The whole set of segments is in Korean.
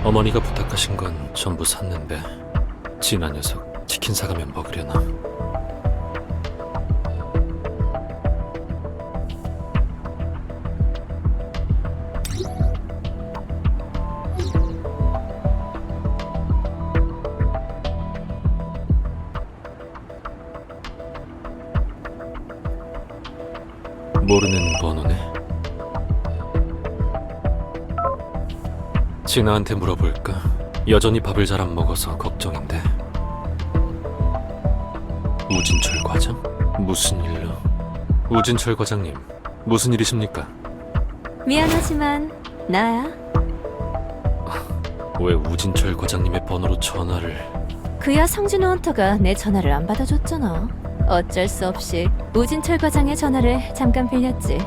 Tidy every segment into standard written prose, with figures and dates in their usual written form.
어머니가 부탁하신 건 전부 샀는데 진아 녀석 치킨 사가면 먹으려나? 모르는 번호네. 진아한테 물어볼까? 여전히 밥을 잘 안 먹어서 걱정인데. 우진철 과장? 무슨 일로? 우진철 과장님, 무슨 일이십니까? 미안하지만 나야. 왜 우진철 과장님의 번호로 전화를... 그야 성진호 헌터가 내 전화를 안 받아줬잖아. 어쩔 수 없이 우진철 과장의 전화를 잠깐 빌렸지.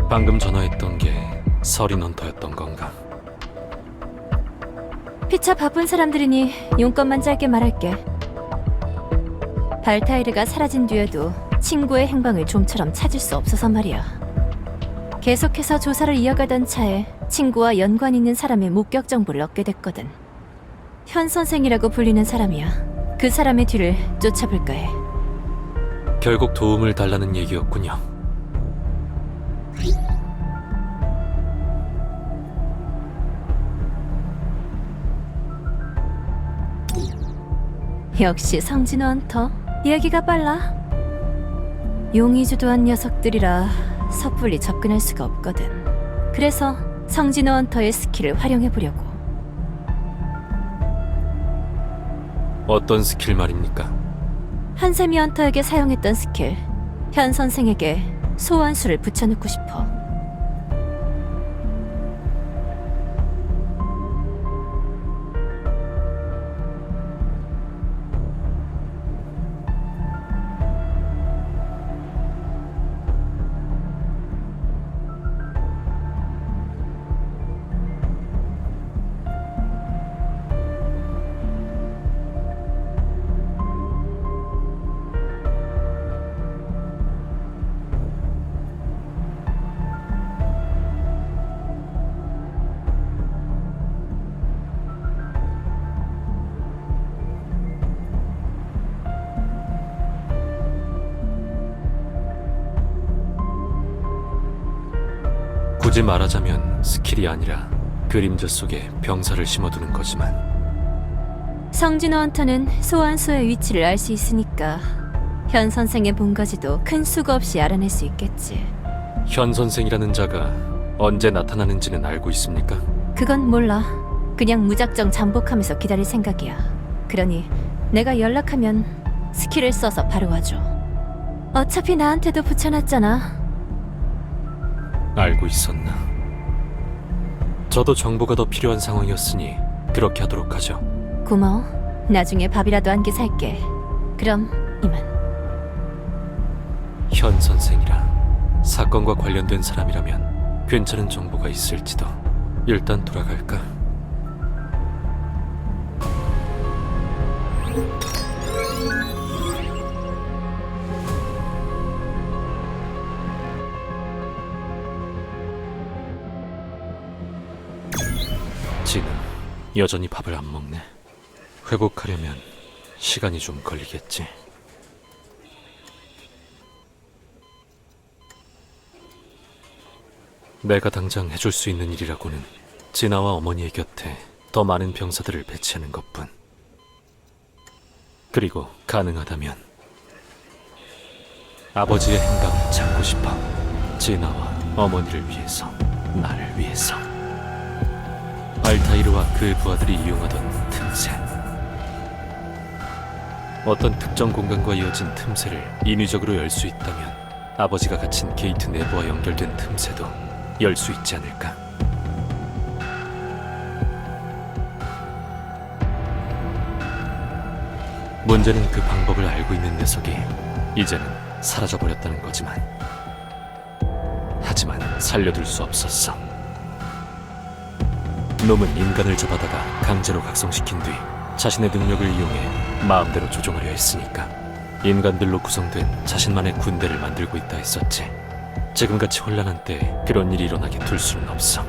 방금 전화했던 게 서린 헌터였던 건가? 피차 바쁜 사람들이니 용건만 짧게 말할게. 발타이르가 사라진 뒤에도 친구의 행방을 좀처럼 찾을 수 없어서 말이야. 계속해서 조사를 이어가던 차에 친구와 연관 있는 사람의 목격 정보를 얻게 됐거든. 현 선생이라고 불리는 사람이야. 그 사람의 뒤를 쫓아볼까 해. 결국 도움을 달라는 얘기였군요. 역시 성진호 헌터. 이야기가 빨라. 용이 주도한 녀석들이라 섣불리 접근할 수가 없거든. 그래서 성진호 헌터의 스킬을 활용해보려고. 어떤 스킬 말입니까? 한세미 헌터에게 사용했던 스킬. 현 선생에게 소환수를 붙여넣고 싶어. 굳이 말하자면 스킬이 아니라 그림자 속에 병사를 심어두는 거지만 성진호 헌터는 소환수의 위치를 알 수 있으니까 현 선생의 본거지도 큰 수고 없이 알아낼 수 있겠지. 현 선생이라는 자가 언제 나타나는지는 알고 있습니까? 그건 몰라. 그냥 무작정 잠복하면서 기다릴 생각이야. 그러니 내가 연락하면 스킬을 써서 바로 와줘. 어차피 나한테도 붙여놨잖아. 알고 있었나? 저도 정보가 더 필요한 상황이었으니 그렇게 하도록 하죠. 고마워. 나중에 밥이라도 한 끼 살게. 그럼 이만. 현 선생이라 사건과 관련된 사람이라면 괜찮은 정보가 있을지도. 일단 돌아갈까? 진은 여전히 밥을 안 먹네. 회복하려면 시간이 좀 걸리겠지. 내가 당장 해줄 수 있는 일이라고는 진아와 어머니의 곁에 더 많은 병사들을 배치하는 것뿐. 그리고 가능하다면 아버지의 행방을 찾고 싶어. 진아와 어머니를 위해서, 나를 위해서. 알타이르와 그의 부하들이 이용하던 틈새. 어떤 특정 공간과 이어진 틈새를 인위적으로 열 수 있다면 아버지가 갇힌 게이트 내부와 연결된 틈새도 열 수 있지 않을까? 문제는 그 방법을 알고 있는 녀석이 이제는 사라져버렸다는 거지만, 하지만 살려둘 수 없었어. 놈은 인간을 잡아다가 강제로 각성시킨 뒤 자신의 능력을 이용해 마음대로 조종하려 했으니까 인간들로 구성된 자신만의 군대를 만들고 있다 했었지. 지금같이 혼란한 때 그런 일이 일어나게 둘 수는 없어.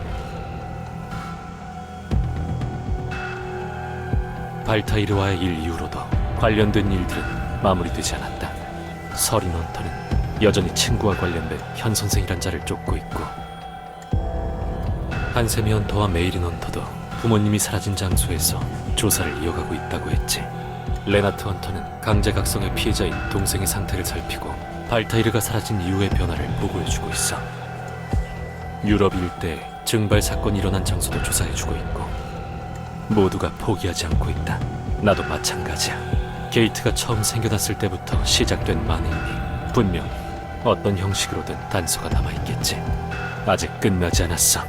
발타이르와의 일 이후로도 관련된 일들은 마무리되지 않았다. 서린 헌터는 여전히 친구와 관련된 현 선생이란 자를 쫓고 있고, 한세미 헌터와 메이린 헌터도 부모님이 사라진 장소에서 조사를 이어가고 있다고 했지. 레나트 헌터는 강제각성의 피해자인 동생의 상태를 살피고 발타이르가 사라진 이후의 변화를 보고해주고 있어. 유럽 일대에 증발 사건이 일어난 장소도 조사해주고 있고, 모두가 포기하지 않고 있다. 나도 마찬가지야. 게이트가 처음 생겨났을 때부터 시작된 만행이 분명 어떤 형식으로든 단서가 남아있겠지. 아직 끝나지 않았어.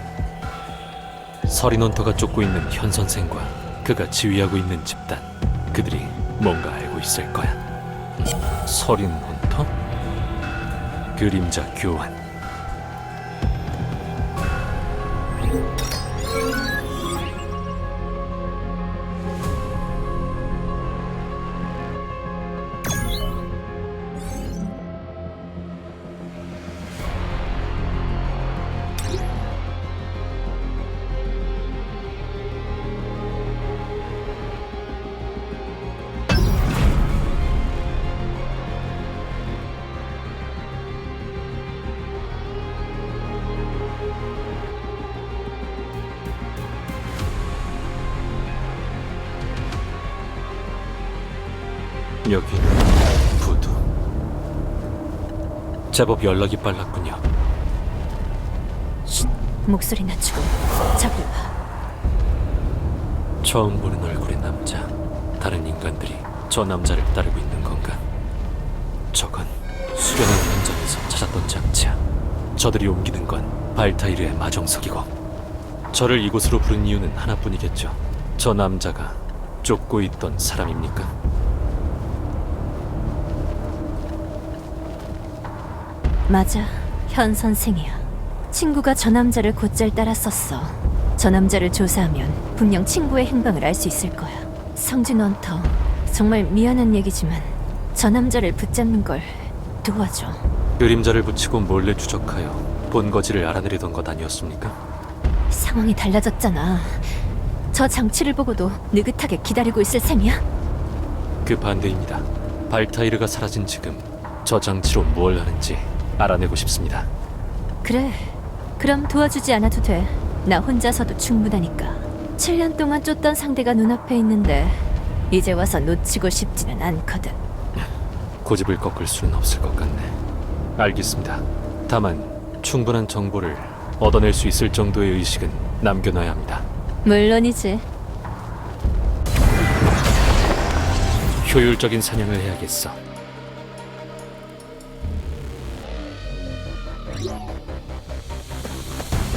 서린 헌터가 쫓고 있는 현 선생과 그가 지휘하고 있는 집단, 그들이 뭔가 알고 있을 거야. 서린 헌터? 그림자 교환. 여긴 부두. 제법 연락이 빨랐군요. 목소리 낮추고 저기 봐. 처음 보는 얼굴의 남자. 다른 인간들이 저 남자를 따르고 있는 건가? 저건 수련한 현장에서 찾았던 장치야. 저들이 옮기는 건 발타이르의 마정석이고, 저를 이곳으로 부른 이유는 하나뿐이겠죠. 저 남자가 쫓고 있던 사람입니까? 맞아, 현 선생이야. 친구가 저 남자를 곧잘 따랐었어. 저 남자를 조사하면 분명 친구의 행방을 알 수 있을 거야. 성진 헌터, 정말 미안한 얘기지만 저 남자를 붙잡는 걸 도와줘. 그림자를 붙이고 몰래 추적하여 본거지를 알아내리던 것 아니었습니까? 상황이 달라졌잖아. 저 장치를 보고도 느긋하게 기다리고 있을 셈이야? 그 반대입니다. 발타이르가 사라진 지금 저 장치로 뭘 하는지 알아내고 싶습니다. 그래, 그럼 도와주지 않아도 돼. 나 혼자서도 충분하니까. 7년 동안 쫓던 상대가 눈앞에 있는데 이제 와서 놓치고 싶지는 않거든. 고집을 꺾을 수는 없을 것 같네. 알겠습니다. 다만 충분한 정보를 얻어낼 수 있을 정도의 의식은 남겨놔야 합니다. 물론이지. 효율적인 사냥을 해야겠어.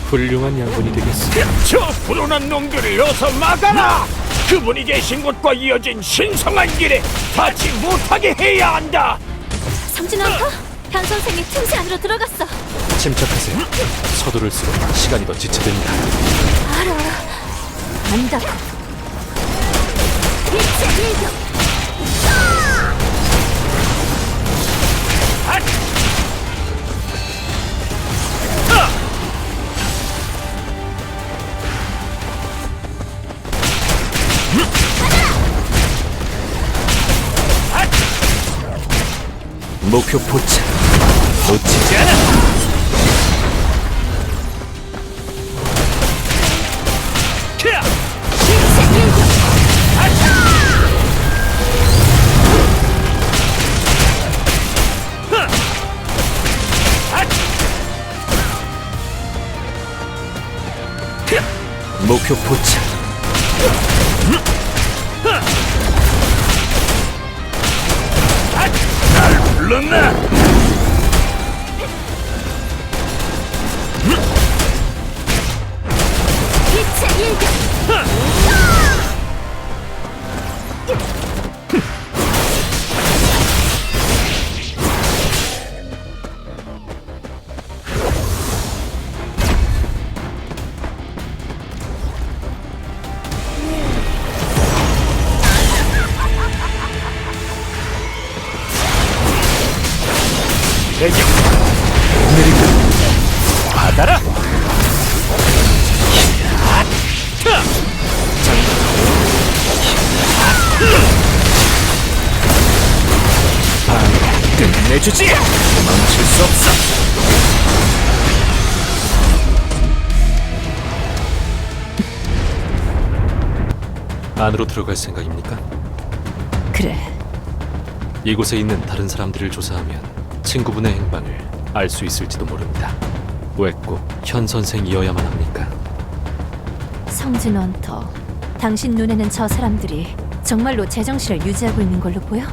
훌륭한 양분이 되겠어. 저 불온한 놈들을 어서 막아라! 그분이 계신 곳과 이어진 신성한 길에 닿지 못하게 해야 한다! 성진 헌터, 현 선생이 틈새 안으로 들어갔어. 침착하세요. 서두를수록 시간이 더 지체됩니다. 알아, 안다고. 빛의 일격. 목표 포착. 놓치지 않아. 빛의 일격. 목표 포착. 날 불렀나? 빛의 일격. 대격! 내리고 받아라! 끝내주지! 멈출 수 없어! 안으로 들어갈 생각입니까? 그래. 이곳에 있는 다른 사람들을 조사하면 친구분의 행방을 알 수 있을지도 모릅니다. 왜 꼭 현 선생이어야만 합니까? 성진 헌터, 당신 눈에는 저 사람들이 정말로 제정신을 유지하고 있는 걸로 보여?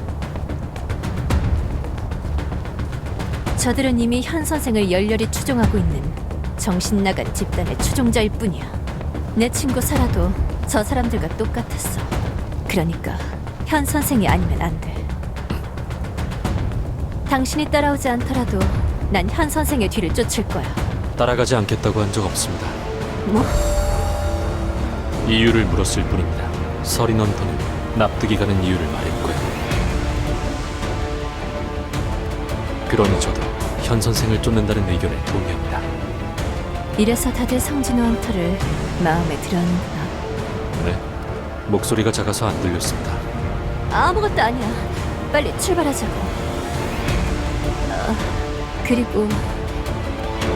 저들은 이미 현 선생을 열렬히 추종하고 있는 정신 나간 집단의 추종자일 뿐이야. 내 친구 사라도 저 사람들과 똑같았어. 그러니까 현 선생이 아니면 안 돼. 당신이 따라오지 않더라도 난 현 선생의 뒤를 쫓을 거야. 따라가지 않겠다고 한 적 없습니다. 뭐? 이유를 물었을 뿐입니다. 서린 헌터는 납득이 가는 이유를 말했고요. 그러니 저도 현 선생을 쫓는다는 의견에 동의합니다. 이래서 다들 성진호 헌터를 마음에 들어하는구나. 네, 목소리가 작아서 안 들렸습니다. 아무것도 아니야. 빨리 출발하자고. 그리고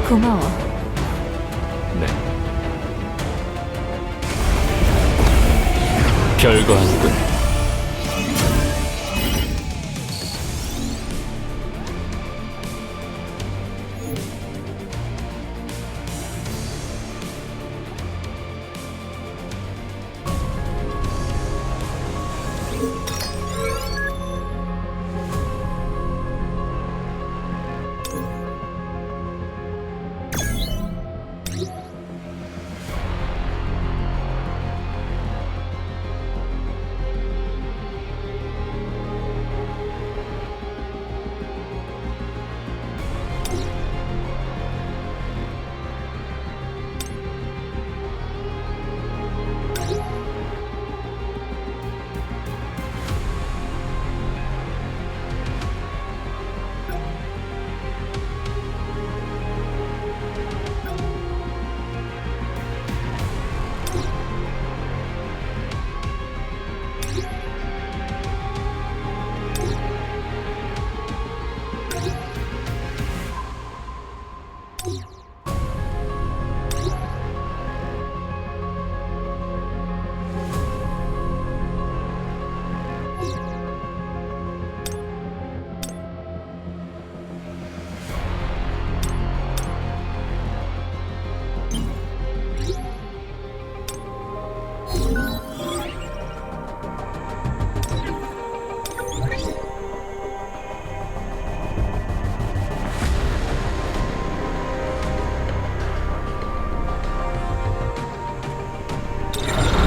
고마워. 네. 별거 아니군.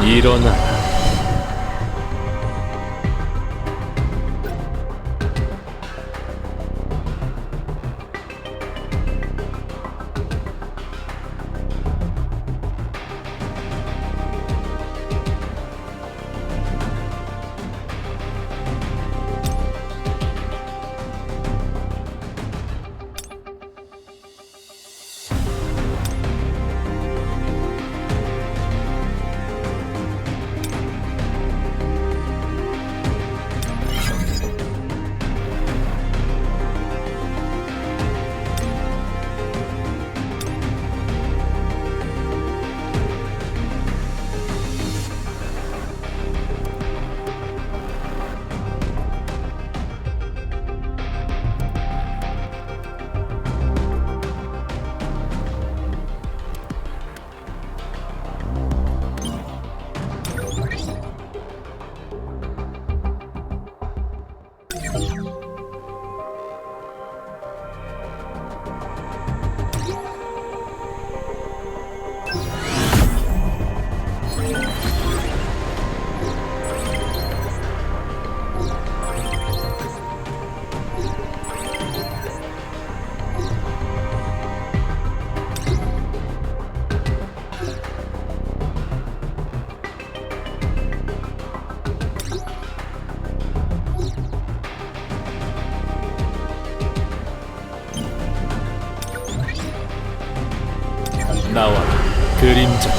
일어나. 나와 그림자.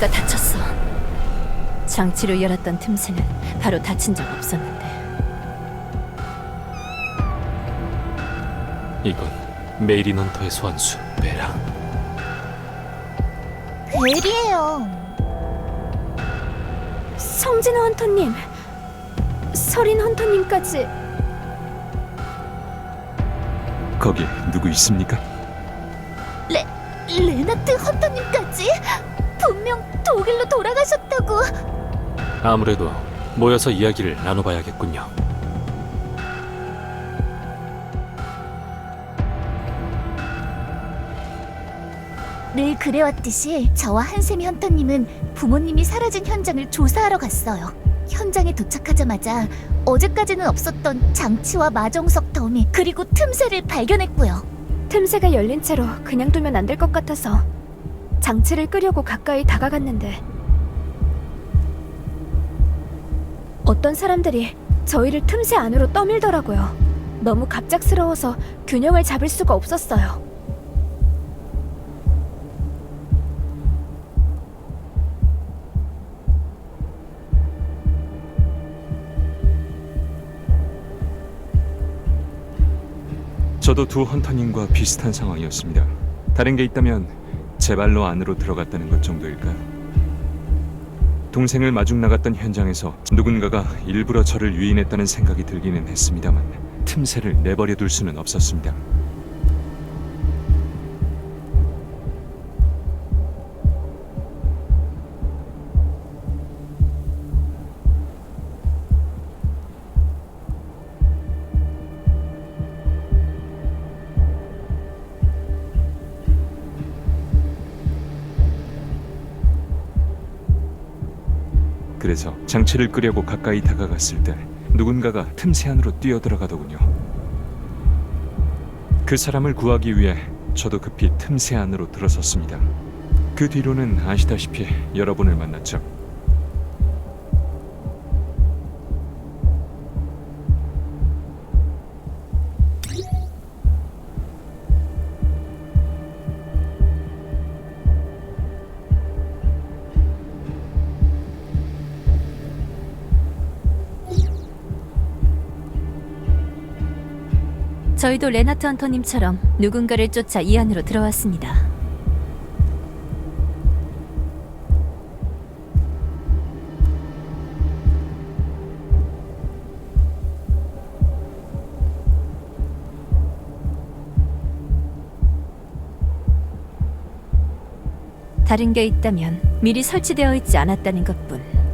장치가 닫혔어. 장치로 열었던 틈새는 바로 닫힌 적 없었는데. 이건 메이린 헌터의 소환수 베라. 벨이에요. 성진호 헌터님, 서린 헌터님까지. 거기 누구 있습니까? 레나트 헌터님까지? 분명 독일로 돌아가셨다고. 아무래도 모여서 이야기를 나눠봐야겠군요. 늘 그래왔듯이 저와 한세미 헌터님은 부모님이 사라진 현장을 조사하러 갔어요. 현장에 도착하자마자 어제까지는 없었던 장치와 마정석 더미 그리고 틈새를 발견했고요. 틈새가 열린 채로 그냥 두면 안 될 것 같아서 장치를 끄려고 가까이 다가갔는데 어떤 사람들이 저희를 틈새 안으로 떠밀더라고요. 너무 갑작스러워서 균형을 잡을 수가 없었어요. 저도 두 헌터님과 비슷한 상황이었습니다. 다른 게 있다면 제 발로 안으로 들어갔다는 것 정도일까요? 동생을 마중 나갔던 현장에서 누군가가 일부러 저를 유인했다는 생각이 들기는 했습니다만 틈새를 내버려 둘 수는 없었습니다. 그래서 장치를 끄려고 가까이 다가갔을 때 누군가가 틈새 안으로 뛰어들어가더군요. 그 사람을 구하기 위해 저도 급히 틈새 안으로 들어섰습니다. 그 뒤로는 아시다시피 여러 분을 만났죠. 저희도 레나트 헌터님처럼 누군가를 쫓아 이 안으로 들어왔습니다. 다른 게 있다면 미리 설치되어 있지 않았다는 것뿐.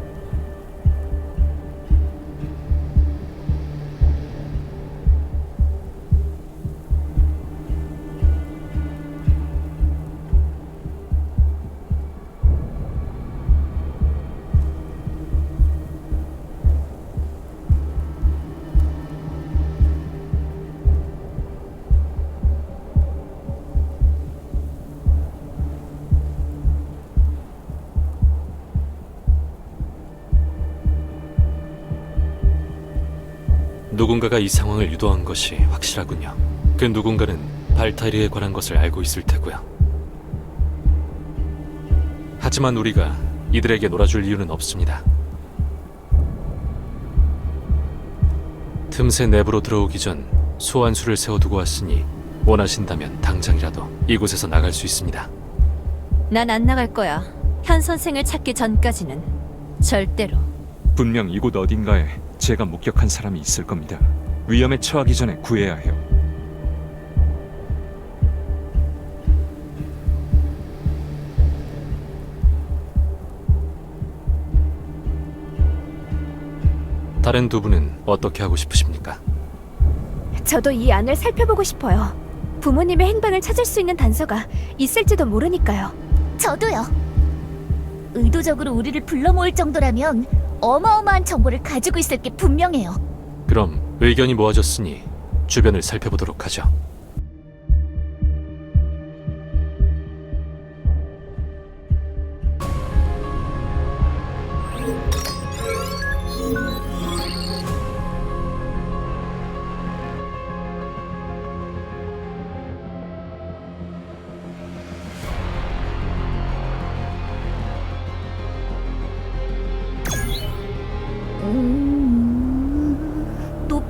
누군가가 이 상황을 유도한 것이 확실하군요. 그 누군가는 발타이르에 관한 것을 알고 있을 테고요. 하지만 우리가 이들에게 놀아줄 이유는 없습니다. 틈새 내부로 들어오기 전 소환수를 세워두고 왔으니 원하신다면 당장이라도 이곳에서 나갈 수 있습니다. 난 안 나갈 거야. 현 선생을 찾기 전까지는 절대로. 분명 이곳 어딘가에 제가 목격한 사람이 있을 겁니다. 위험에 처하기 전에 구해야 해요. 다른 두 분은 어떻게 하고 싶으십니까? 저도 이 안을 살펴보고 싶어요. 부모님의 행방을 찾을 수 있는 단서가 있을지도 모르니까요. 저도요. 의도적으로 우리를 불러 모을 정도라면 어마어마한 정보를 가지고 있을 게 분명해요. 그럼 의견이 모아졌으니 주변을 살펴보도록 하죠.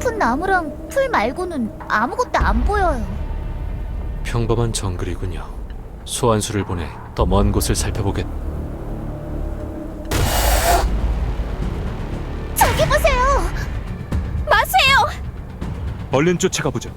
숲은 나무랑 풀 말고는 아무것도 안 보여요. 평범한 정글이군요. 소환수를 보내 더 먼 곳을 살펴보겠. 저기 보세요! 마세요! 얼른 쫓아가 보자.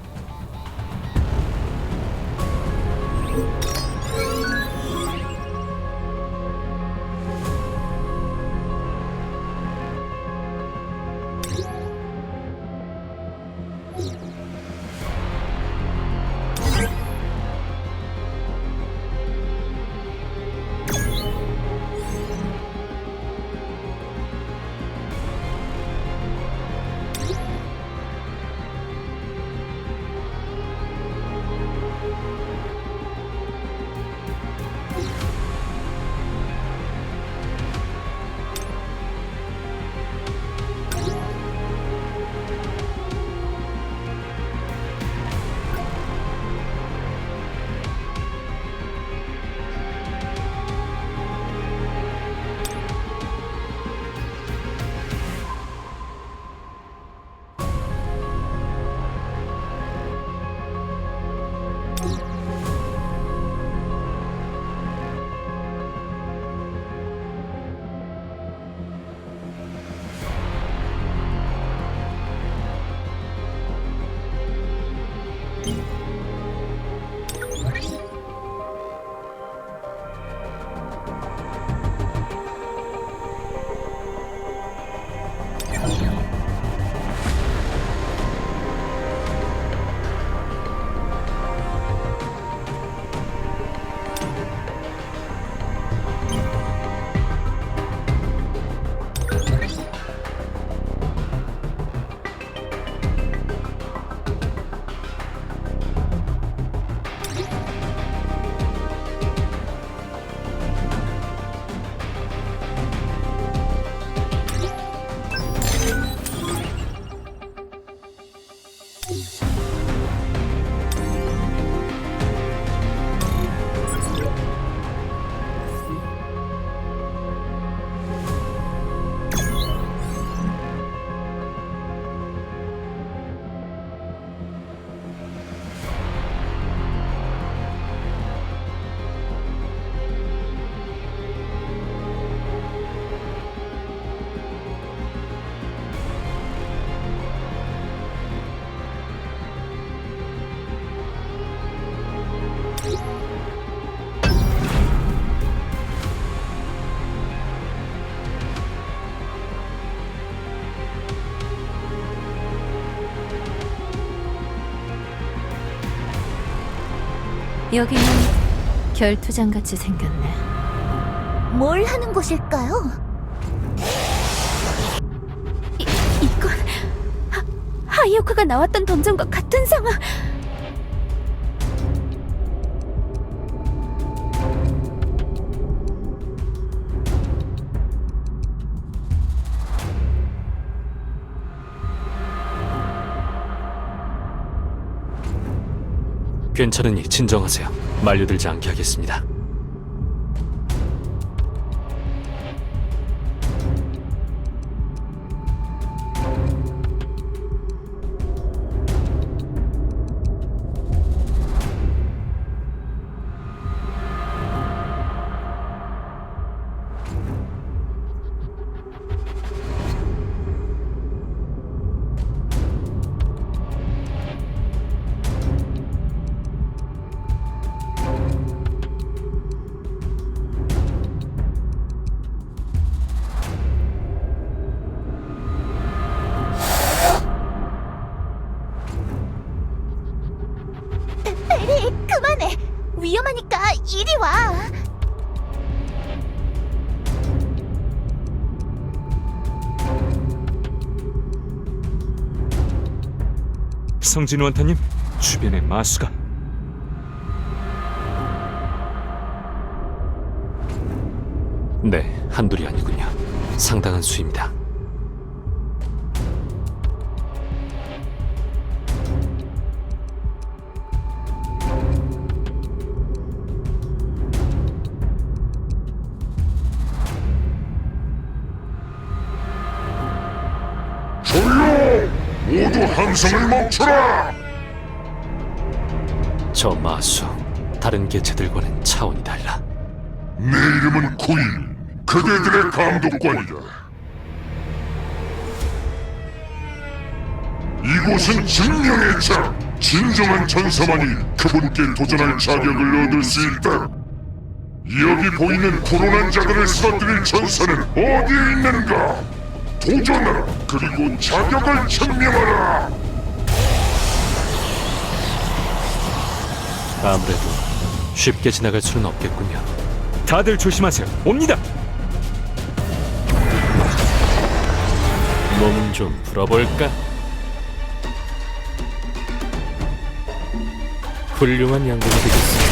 여기는 결투장 같이 생겼네. 뭘 하는 곳일까요? 이건 하이오카가 나왔던 던전과 같은 상황. 괜찮으니 진정하세요. 만류들지 않게 하겠습니다. 베리, 그만해. 위험하니까 이리 와. 성진우 원타님, 주변에 마수가. 네, 한둘이 아니군요. 상당한 수입니다. 모두 함성을 멈춰라! 저 마수, 다른 개체들과는 차원이 달라. 내 이름은 구인, 그대들의 감독관이다. 이곳은 증명의 장, 진정한 전사만이 그분께 도전할 자격을 얻을 수 있다. 여기 보이는 불온한 자들을 쓰러뜨릴 전사는 어디에 있는가? 도전하라, 그리고 자격을 증명하라! 아무래도 쉽게 지나갈 수는 없겠군요. 다들 조심하세요. 옵니다. 몸 좀 풀어볼까? 훌륭한 양분이 되겠어.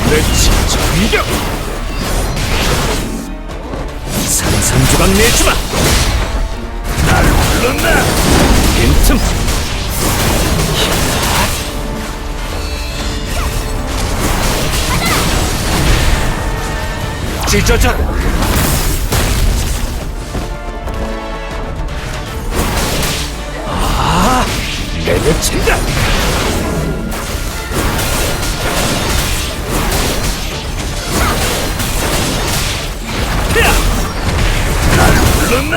내 진짜 위력! 산산조각 내주마! 날 불렀나? 빈틈! 찢어져! 내려친다! 날 불렀나?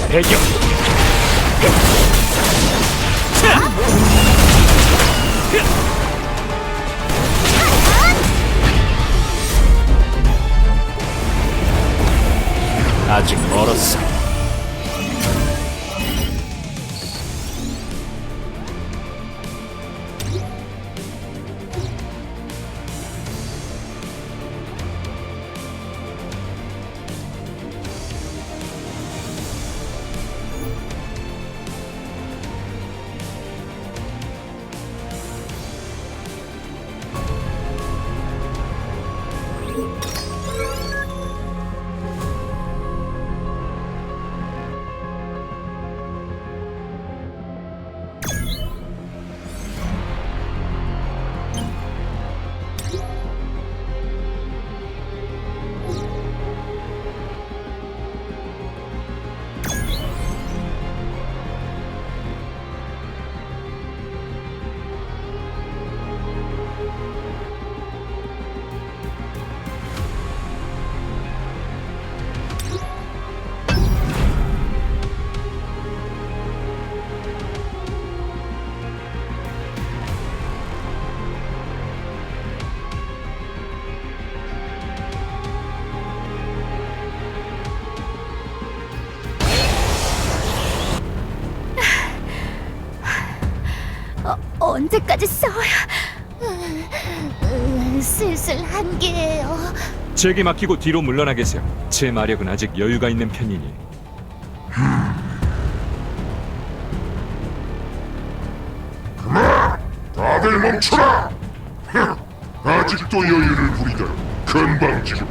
배경! 아직 멀었어. 언제까지 싸워야? 슬슬 한계예요. 제게 맡기고 뒤로 물러나 계세요. 제 마력은 아직 여유가 있는 편이니. 다들 멈춰라! 아직도 여유를 부리다 건방지고.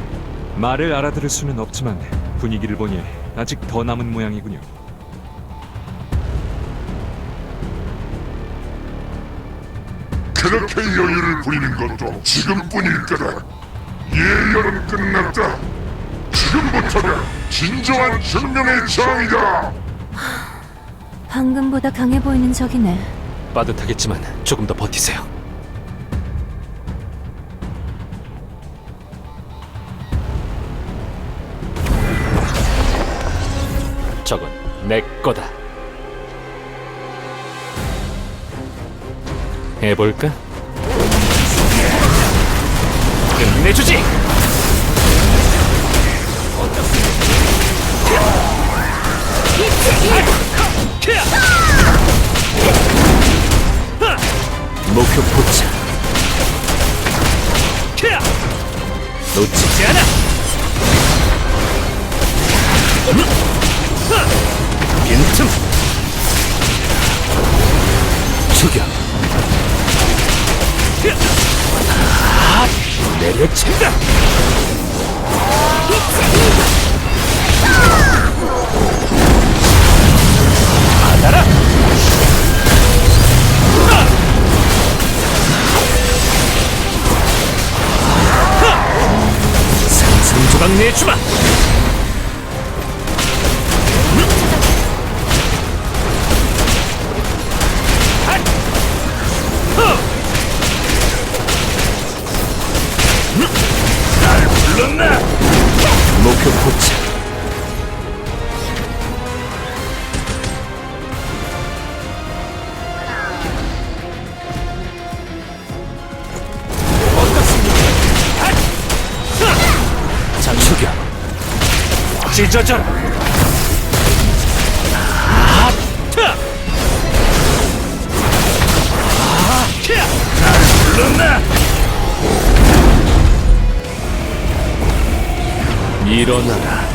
말을 알아들을 수는 없지만 분위기를 보니 아직 더 남은 모양이군요. 그렇게 여유를 부리는 것도 지금뿐일 거다. 예열은 끝났다. 지금부터가 진정한 증명의 장이다. 방금보다 강해 보이는 적이네. 빠듯하겠지만 조금 더 버티세요. 저건 내 거다. 해볼까? 끝내주지! 목표 포착. 놓치지 않아. 빈틈. 죽여. 내려친다. 받아라. 상상조각 끝내주마! 날 불렀나? 목표 포착. 자, 죽여. 찢어져라! 날 불렀나? 일어나라.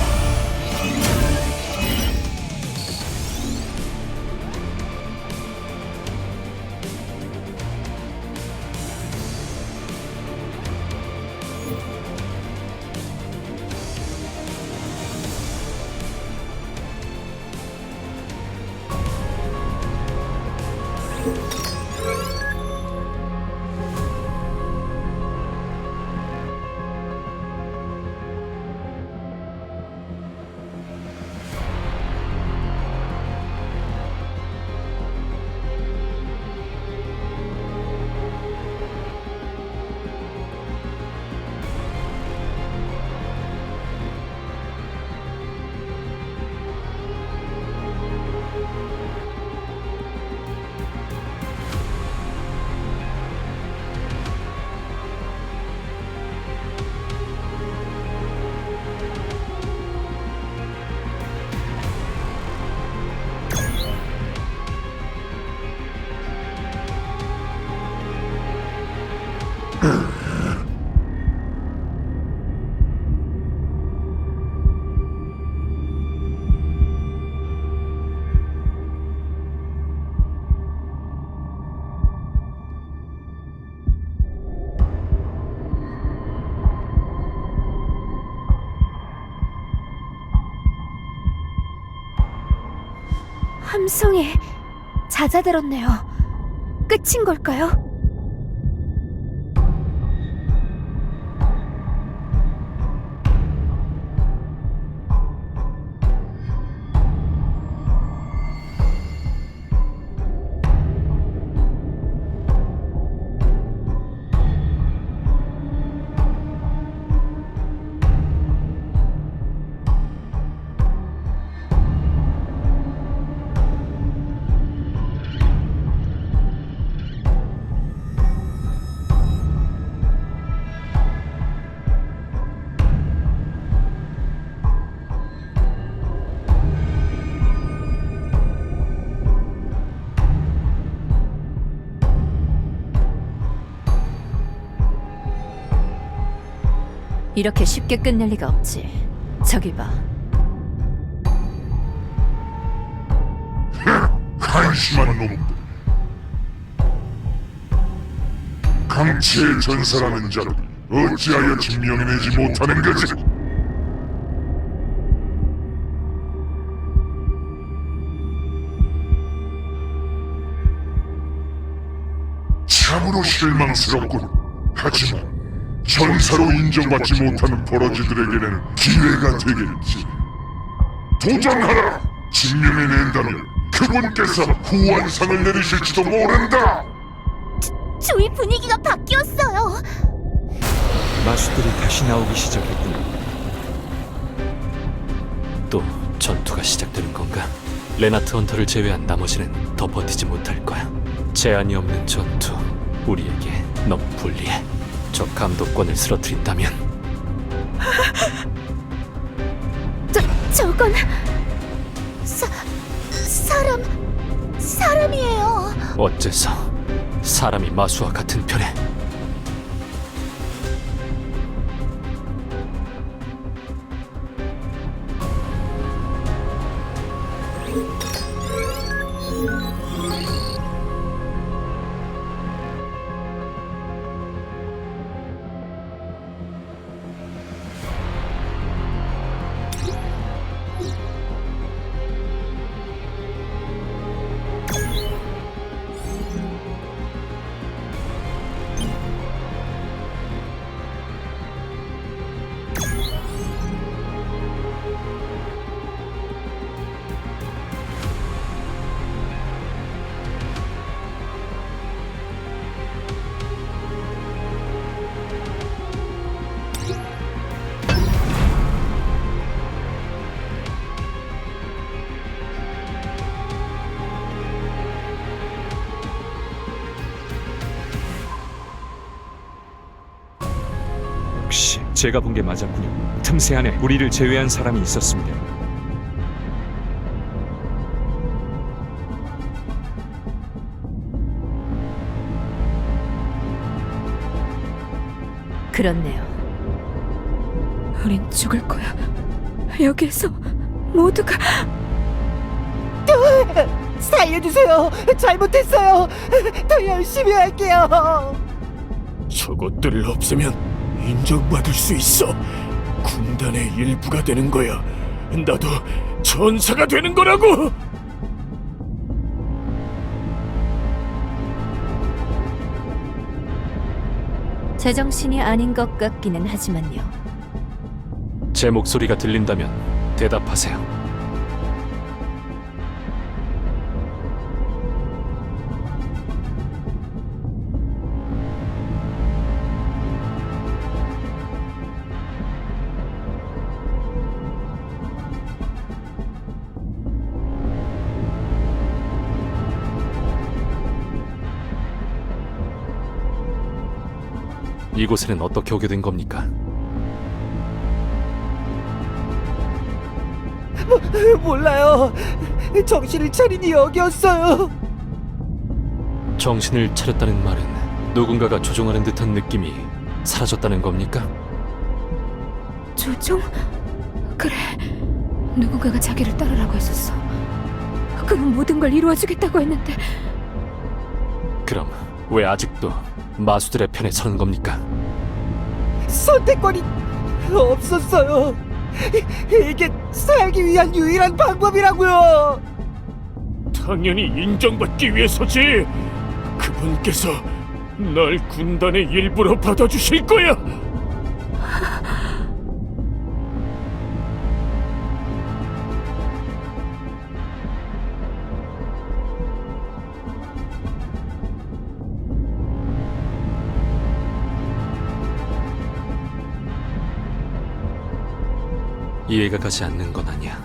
함성이 잦아들었네요. 끝인 걸까요? 이렇게 쉽게 끝낼 리가 없지. 저기 봐. 한심한 놈들. 강치의 전사라는 자를 어찌하여 증명해내지 못하는 거지? 참으로 실망스럽군. 하지만 전사로 인정받지 못하는 버러지들에게는 기회가 되겠지. 도전하라! 증명해낸다면 그분께서 후원상을 내리실지도 모른다! 주위 분위기가 바뀌었어요. 마수들이 다시 나오기 시작했군요. 또 전투가 시작되는 건가? 레나트 헌터를 제외한 나머지는 더 버티지 못할 거야. 제한이 없는 전투, 우리에게 너무 불리해. 저 감독권을 쓰러뜨린다면 저건 사람이에요. 어째서 사람이 마수와 같은 편에? 제가 본 게 맞았군요. 틈새 안에 우리를 제외한 사람이 있었습니다. 그렇네요. 우린 죽을 거야. 여기에서 모두가 살려주세요. 잘못했어요. 더 열심히 할게요. 저것들을 없애면 인정받을 수 있어. 군단의 일부가 되는 거야. 나도 전사가 되는 거라고. 제정신이 아닌 것 같기는 하지만요. 제 목소리가 들린다면 대답하세요. 이곳에는 어떻게 오게 된 겁니까? 몰라요. 정신을 차리니 여기였어요. 정신을 차렸다는 말은 누군가가 조종하는 듯한 느낌이 사라졌다는 겁니까? 조종? 그래, 누군가가 자기를 따르라고 했었어. 그럼 모든 걸 이루어주겠다고 했는데 그럼 왜 아직도 마수들의 편에 서는 겁니까? 선택권이 없었어요. 이게 살기 위한 유일한 방법이라고요. 당연히 인정받기 위해서지. 그분께서 날 군단의 일부로 받아주실 거야. 이해가 가지 않는 건 아니야.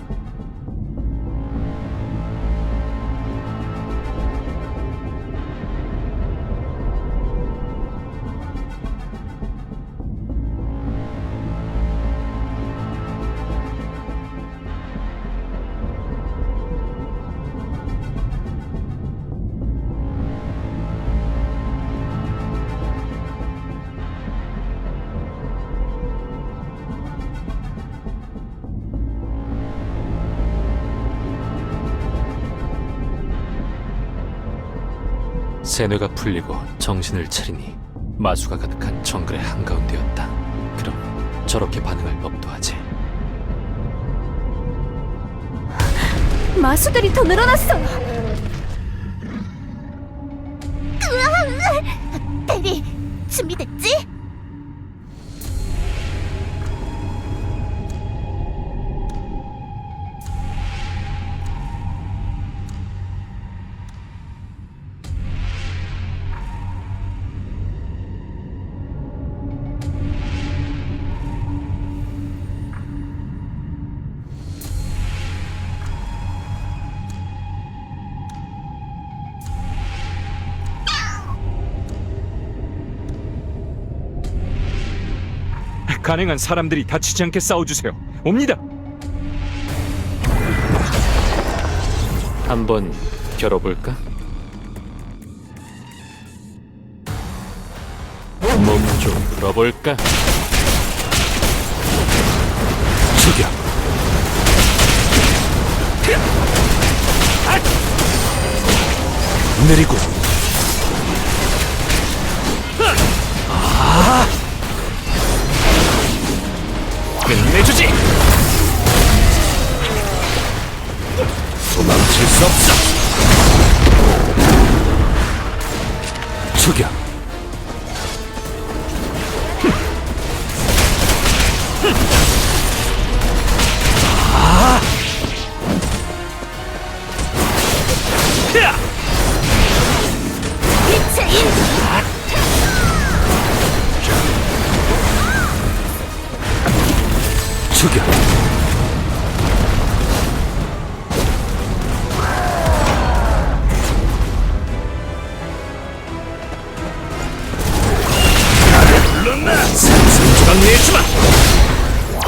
세뇌가 풀리고 정신을 차리니 마수가 가득한 정글의 한가운데였다. 그럼 저렇게 반응할 법도 하지. 마수들이 더 늘어났어. 대리, 준비됐지? 가능한 사람들이 다치지 않게 싸워주세요. 옵니다. 한번 겨뤄볼까? 몸 좀 풀어볼까? 죽여! 느리고 끝내주지! 도망칠 수 없어! 죽여! 빛의 일! 죽여! 물러나! 상상조각 내주마!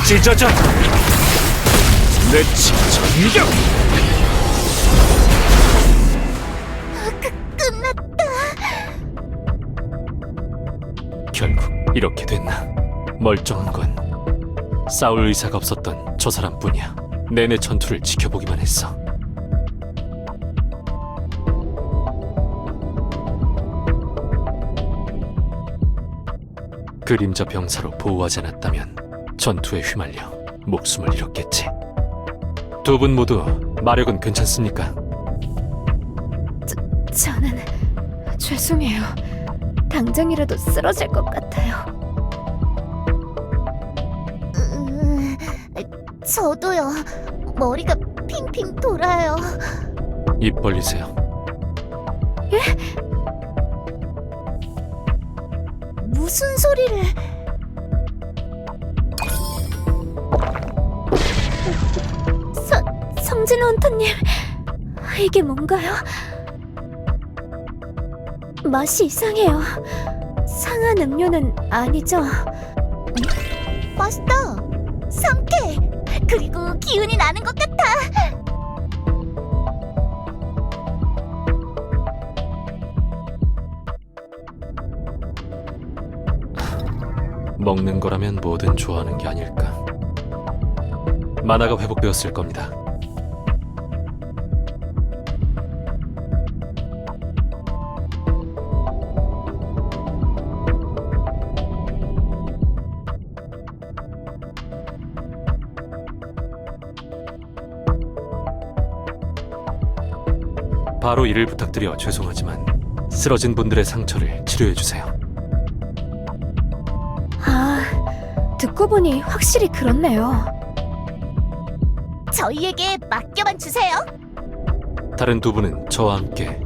찢어져! 내 전격! 결국 이렇게 됐나? 멀쩡한 건 싸울 의사가 없었던 저 사람뿐이야. 내내 전투를 지켜보기만 했어. 그림자 병사로 보호하지 않았다면 전투에 휘말려 목숨을 잃었겠지. 두 분 모두 마력은 괜찮습니까? 저는 죄송해요. 당장이라도 쓰러질 것 같아요. 저도요. 머리가 핑핑 돌아요. 입 벌리세요. 무슨 소리를? 성진 헌터님, 이게 뭔가요? 맛이 이상해요. 상한 음료는 아니죠? 맛있다. 상쾌. 그리고 기운이 나는 것 같아. 먹는 거라면 뭐든 좋아하는 게 아닐까. 만화가 회복되었을 겁니다. 바로 이를 부탁드려 죄송하지만 쓰러진 분들의 상처를 치료해 주세요. 아, 듣고 보니 확실히 그렇네요. 저희에게 맡겨만 주세요. 다른 두 분은 저와 함께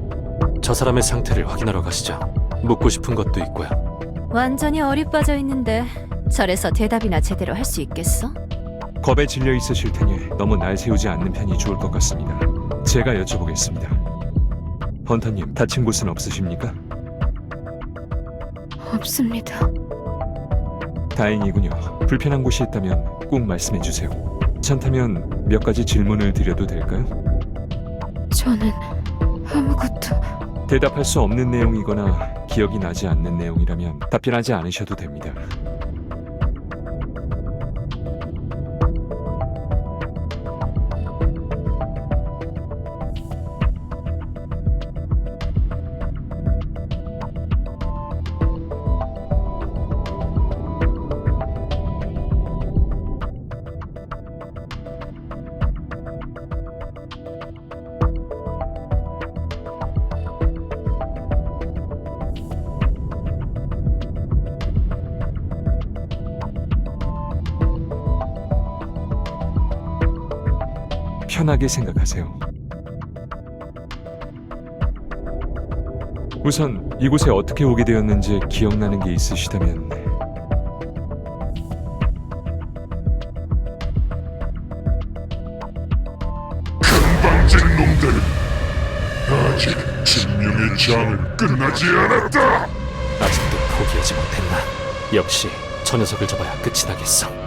저 사람의 상태를 확인하러 가시죠. 묻고 싶은 것도 있고요. 완전히 어리 빠져 있는데 절에서 대답이나 제대로 할 수 있겠어? 겁에 질려 있으실 테니 너무 날 세우지 않는 편이 좋을 것 같습니다. 제가 여쭤보겠습니다. 헌터님, 다친 곳은 없으십니까? 없습니다. 다행이군요. 불편한 곳이 있다면 꼭 말씀해 주세요. 괜찮다면 몇 가지 질문을 드려도 될까요? 저는 아무것도... 대답할 수 없는 내용이거나 기억이 나지 않는 내용이라면 답변하지 않으셔도 됩니다. 편하게 생각하세요. 우선 이곳에 어떻게 오게 되었는지 기억나는 게 있으시다면 건방진 놈들, 아직 증명의 장은 끝나지 않았다. 아직도 포기하지 못했나? 역시 저 녀석을 잡아야 끝이 나겠어.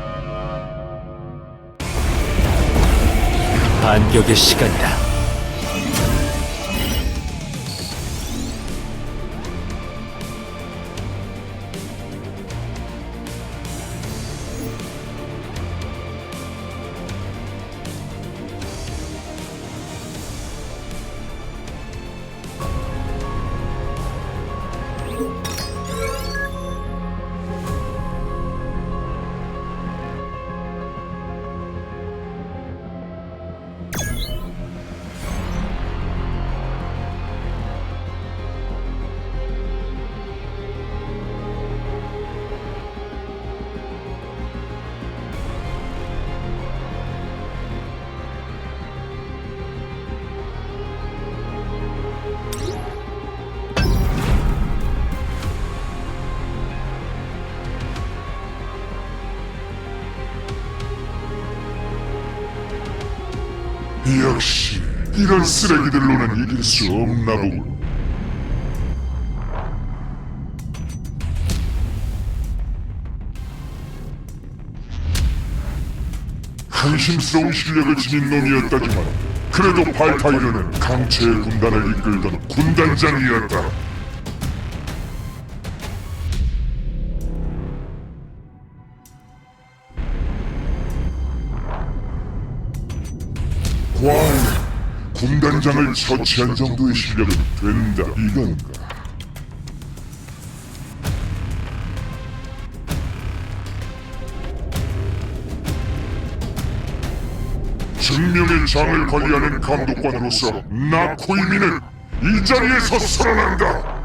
반격의 시간이다. 역시 이런 쓰레기들로는 이길 수 없나 보군. 한심스러운 실력을 지닌 놈이었다지만 그래도 발타이르는 강체의 군단을 이끌던 군단장이었다. 과연 군단장을 처치한 정도의 실력은 된다 이건가? 증명의 장을 관리하는 감독관으로서 나 코이미는 이 자리에서 살아난다.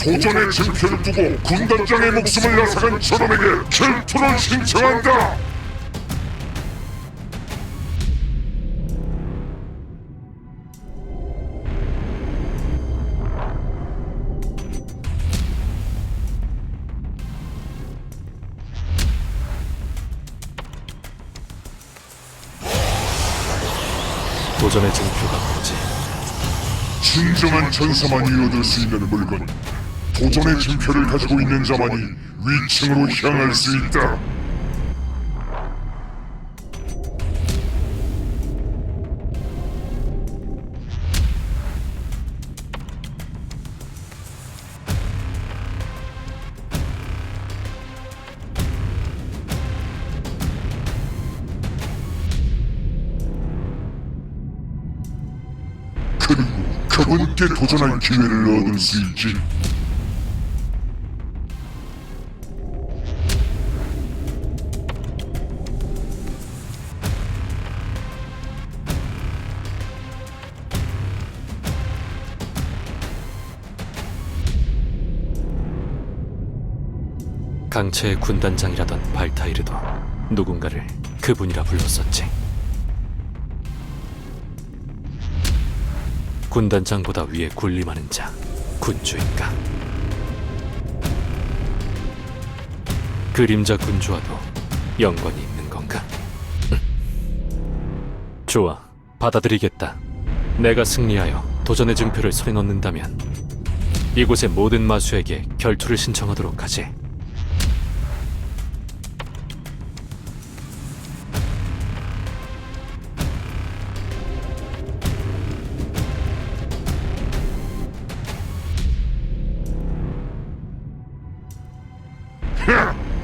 도전의 증표를 두고 군단장의 목숨을 앗아간 저놈에게 결투를 신청한다! 도전의 증표가 뭐지? 진정한 전사만이 얻을 수 있는 물건, 도전의 증표를 가지고 있는 자만이 위층으로 향할 수 있다. 그리고 그분께 도전할 기회를 얻을 수 있지. 강체의 군단장이라던 발타이르도 누군가를 그분이라 불렀었지. 군단장보다 위에 군림하는 자, 군주인가? 그림자 군주와도 연관이 있는 건가? 좋아, 받아들이겠다. 내가 승리하여 도전의 증표를 손에 넣는다면 이곳의 모든 마수에게 결투를 신청하도록 하지.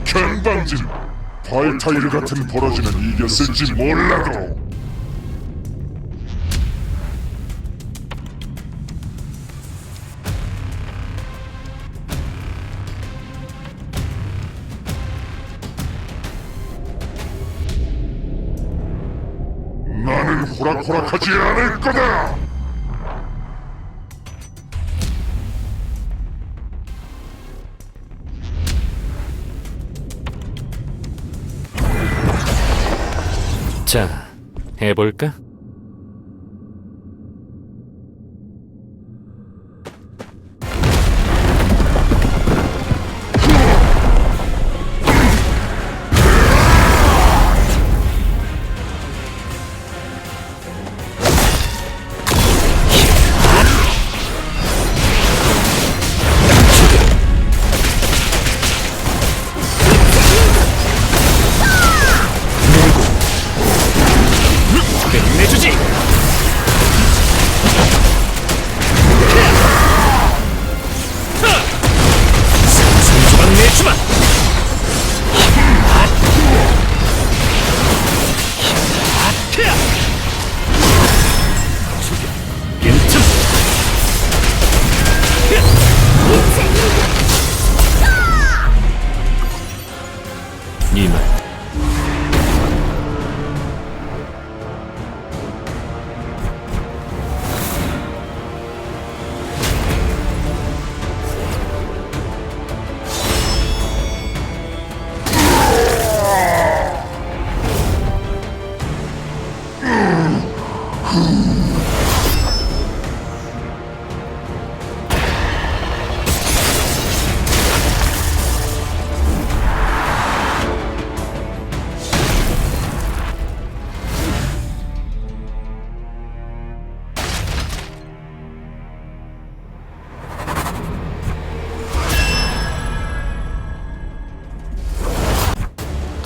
견방진! 발타이르 같은 버러지는 이겼을지 몰라도 나는 호락호락하지 않을 거다! 자, 해볼까?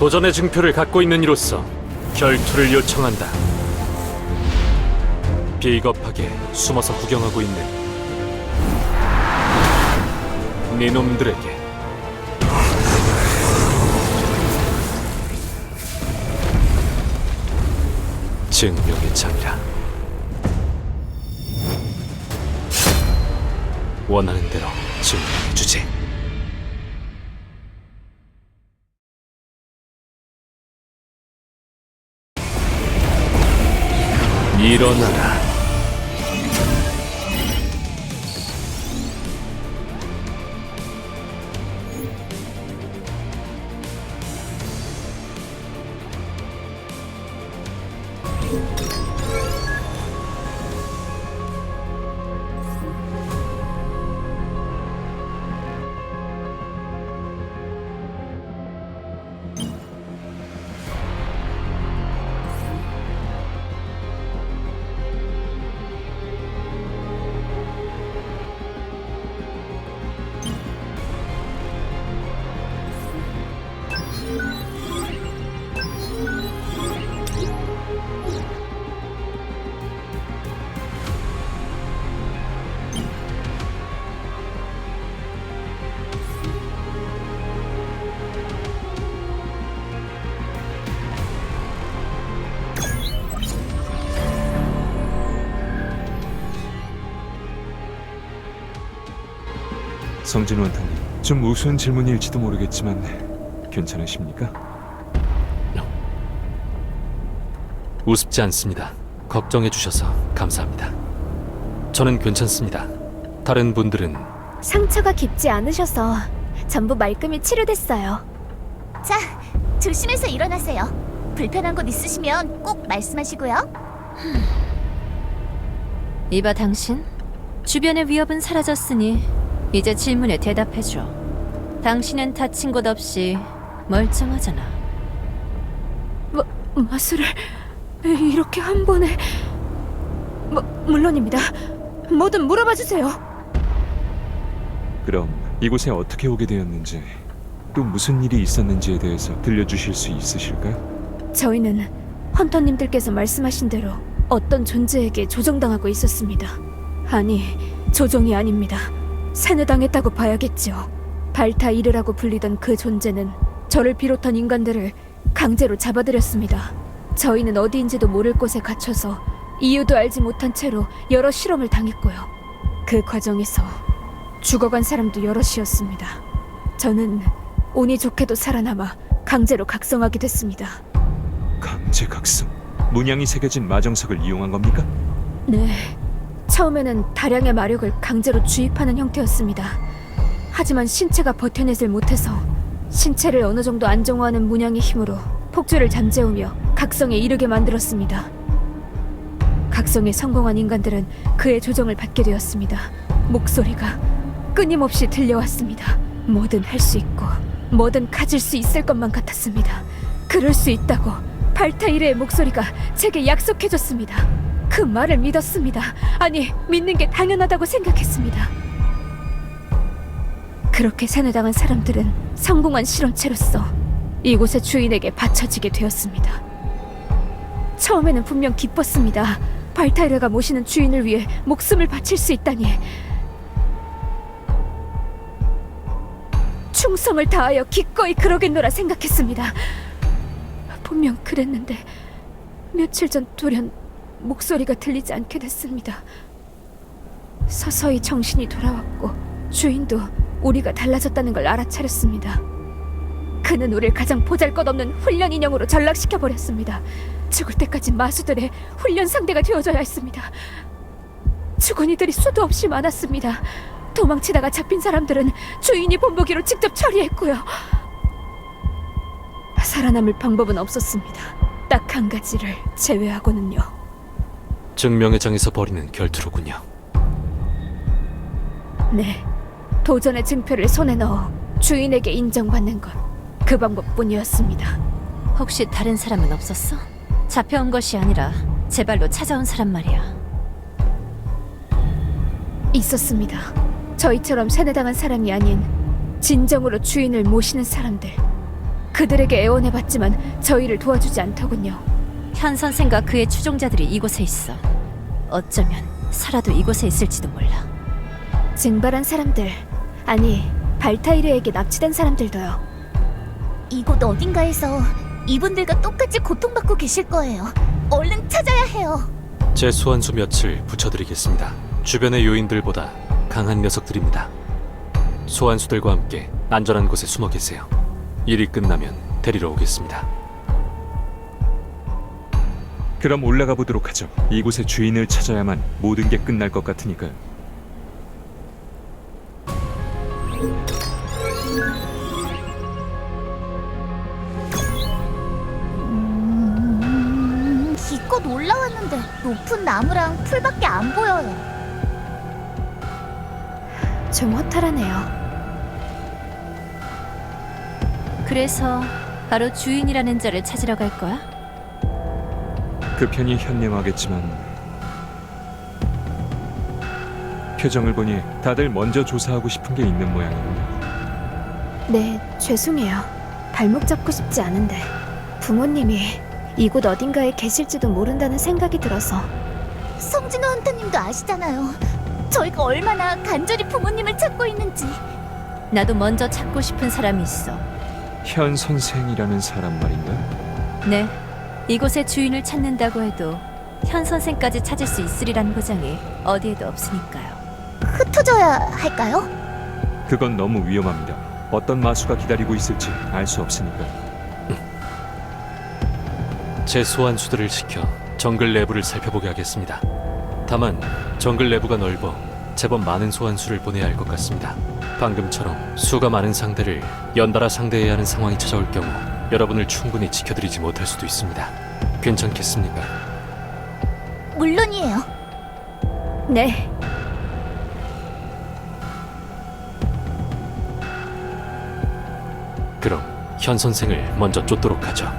도전의 증표를 갖고 있는 이로서 결투를 요청한다. 비겁하게 숨어서 구경하고 있는 네 놈들에게 증명의 장이라. 원하는 대로 증명해주지. 일어나라. 성진 원탄님, 좀 우스운 질문일지도 모르겠지만 괜찮으십니까? 우습지 않습니다. 걱정해 주셔서 감사합니다. 저는 괜찮습니다. 다른 분들은 상처가 깊지 않으셔서 전부 말끔히 치료됐어요. 자, 조심해서 일어나세요. 불편한 곳 있으시면 꼭 말씀하시고요. 이봐 당신, 주변의 위협은 사라졌으니 이제 질문에 대답해줘. 당신은 다친 곳 없이 멀쩡하잖아. 마술을 이렇게 한 번에... 물론입니다. 뭐든 물어봐 주세요. 그럼 이곳에 어떻게 오게 되었는지, 또 무슨 일이 있었는지에 대해서 들려주실 수 있으실까요? 저희는 헌터님들께서 말씀하신 대로 어떤 존재에게 조종당하고 있었습니다. 아니, 조종이 아닙니다. 세뇌당했다고 봐야겠죠. 발타이르라고 불리던 그 존재는 저를 비롯한 인간들을 강제로 잡아들였습니다. 저희는 어디인지도 모를 곳에 갇혀서 이유도 알지 못한 채로 여러 실험을 당했고요. 그 과정에서 죽어간 사람도 여럿이었습니다. 저는 운이 좋게도 살아남아 강제로 각성하게 됐습니다. 강제 각성? 문양이 새겨진 마정석을 이용한 겁니까? 네, 처음에는 다량의 마력을 강제로 주입하는 형태였습니다. 하지만 신체가 버텨내질 못해서 신체를 어느 정도 안정화하는 문양의 힘으로 폭주를 잠재우며 각성에 이르게 만들었습니다. 각성에 성공한 인간들은 그의 조정을 받게 되었습니다. 목소리가 끊임없이 들려왔습니다. 뭐든 할 수 있고 뭐든 가질 수 있을 것만 같았습니다. 그럴 수 있다고 발타이르의 목소리가 제게 약속해줬습니다. 그 말을 믿었습니다. 아니, 믿는 게 당연하다고 생각했습니다. 그렇게 세뇌당한 사람들은 성공한 실험체로서 이곳의 주인에게 바쳐지게 되었습니다. 처음에는 분명 기뻤습니다. 발타이르가 모시는 주인을 위해 목숨을 바칠 수 있다니. 충성을 다하여 기꺼이 그러겠노라 생각했습니다. 분명 그랬는데 며칠 전 돌연 목소리가 들리지 않게 됐습니다. 서서히 정신이 돌아왔고 주인도 우리가 달라졌다는 걸 알아차렸습니다. 그는 우릴 가장 보잘것없는 훈련 인형으로 전락시켜버렸습니다. 죽을 때까지 마수들의 훈련 상대가 되어줘야 했습니다. 주거니들이 수도 없이 많았습니다. 도망치다가 잡힌 사람들은 주인이 본보기로 직접 처리했고요. 살아남을 방법은 없었습니다. 딱 한 가지를 제외하고는요. 증명의 장에서 벌이는 결투로군요. 네, 도전의 증표를 손에 넣어 주인에게 인정받는 것, 그 방법뿐이었습니다. 혹시 다른 사람은 없었어? 잡혀온 것이 아니라 제 발로 찾아온 사람 말이야. 있었습니다. 저희처럼 세뇌당한 사람이 아닌 진정으로 주인을 모시는 사람들. 그들에게 애원해봤지만 저희를 도와주지 않더군요. 현 선생과 그의 추종자들이 이곳에 있어. 어쩌면 살아도 이곳에 있을지도 몰라. 증발한 사람들, 아니 발타이르에게 납치된 사람들도요. 이곳 어딘가에서 이분들과 똑같이 고통받고 계실 거예요. 얼른 찾아야 해요. 제 소환수 며칠 붙여드리겠습니다. 주변의 요인들보다 강한 녀석들입니다. 소환수들과 함께 안전한 곳에 숨어 계세요. 일이 끝나면 데리러 오겠습니다. 그럼 올라가 보도록 하죠. 이곳의 주인을 찾아야만 모든 게 끝날 것 같으니까요. 기껏 올라왔는데 높은 나무랑 풀밖에 안 보여요. 좀 허탈하네요. 그래서 바로 주인이라는 자를 찾으러 갈 거야? 그 편이 현명하겠지만 표정을 보니 다들 먼저 조사하고 싶은 게 있는 모양이군요. 네, 죄송해요. 발목 잡고 싶지 않은데 부모님이 이곳 어딘가에 계실지도 모른다는 생각이 들어서. 성진호 헌터님도 아시잖아요. 저희가 얼마나 간절히 부모님을 찾고 있는지. 나도 먼저 찾고 싶은 사람이 있어. 현 선생이라는 사람 말인가? 네, 이곳의 주인을 찾는다고 해도 현 선생까지 찾을 수 있으리란 보장이 어디에도 없으니까요. 흩어져야 할까요? 그건 너무 위험합니다. 어떤 마수가 기다리고 있을지 알 수 없으니까. 제 소환수들을 시켜 정글 내부를 살펴보게 하겠습니다. 다만 정글 내부가 넓어 제법 많은 소환수를 보내야 할 것 같습니다. 방금처럼 수가 많은 상대를 연달아 상대해야 하는 상황이 찾아올 경우 여러분을 충분히 지켜드리지 못할 수도 있습니다. 괜찮겠습니까? 물론이에요. 네, 그럼 현 선생을 먼저 쫓도록 하죠.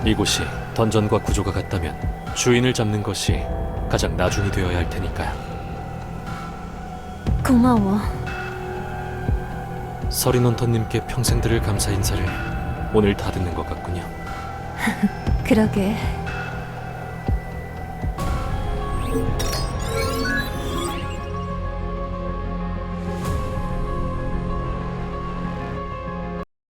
이곳이 던전과 구조가 같다면 주인을 잡는 것이 가장 나중이 되어야 할 테니까요. 고마워. 서린원터님께 평생 들을 감사 인사를 오늘 다 듣는 것 같군요. 그러게.